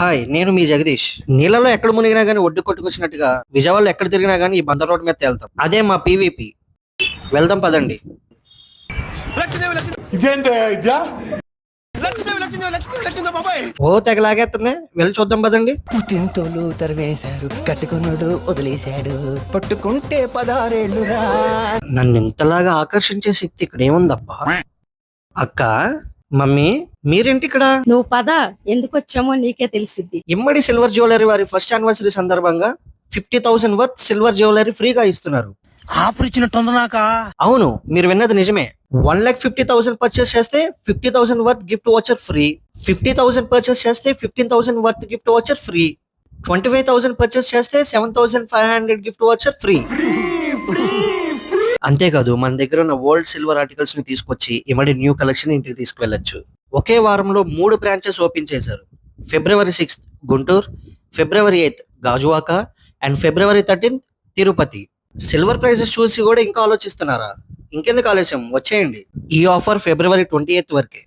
Hi, నేను మీ జగదీష్. నీళ్ళలో ఎక్కడ మునిగినా గానీ ఒడ్డు కొట్టుకొచ్చినట్టుగా విజయవాడలో ఎక్కడ తిరిగినా గానీ ఈ బందర్ రోడ్ మీద తేల్తాం. అదే మా పీవీపీ. వెళ్దాం పదండి. ఓ తెగ లాగేస్తుంది, వెళ్ళి చూద్దాం పదండి. పుట్టింటోళ్ళు తరివేశారు, కట్టుకున్నాడు వదిలేశాడు, పట్టుకుంటే 16 రా. నన్ను ఇంతలాగా ఆకర్షించే శక్తి ఇక్కడ ఏముందబ్బా? అక్క, మమ్మీ, మీరేంటి ఇక్కడ? నువ్వు పద, ఎందుకు వచ్చామో నీకే తెలిసిద్ది. ఇమ్మడి సిల్వర్ జ్యువెలరీ వారి ఫస్ట్ యానివర్సరీ సందర్భంగా 50,000 వర్త్ సిల్వర్ జ్యువెలరీ ఫ్రీగా ఇస్తున్నారు. ఆఫర్ ఇచ్చినట్టుంది నాక. అవును, మీరు విన్నది నిజమే. 1,50,000 పర్చేస్ చేస్తే 50,000 worth gift voucher free. 50,000 purchase చేస్తే 15,000 worth gift voucher free. 25,000 purchase చేస్తే 7,500 గిఫ్ట్ వాచర్ ఫ్రీ. అంతేకాదు, మన దగ్గర ఉన్న ఓల్డ్ సిల్వర్ ఆర్టికల్స్ ని తీసుకొచ్చి ఇమడి న్యూ కలెక్షన్ ఇంటికి తీసుకువెళ్ళొచ్చు. ఒకే వారంలో 3 బ్రాంచెస్ ఓపెన్ చేశారు. February 6 Guntur, February 8 Gajuwaka and February 13 Tirupati. Silver prizes చూసి కూడా ఇంకా ఆలోచిస్తున్నారా? ఇంకెందుకు ఆలస్యం, వచ్చేయండి. ఈ ఆఫర్ ఫిబ్రవరి 28 వరకే.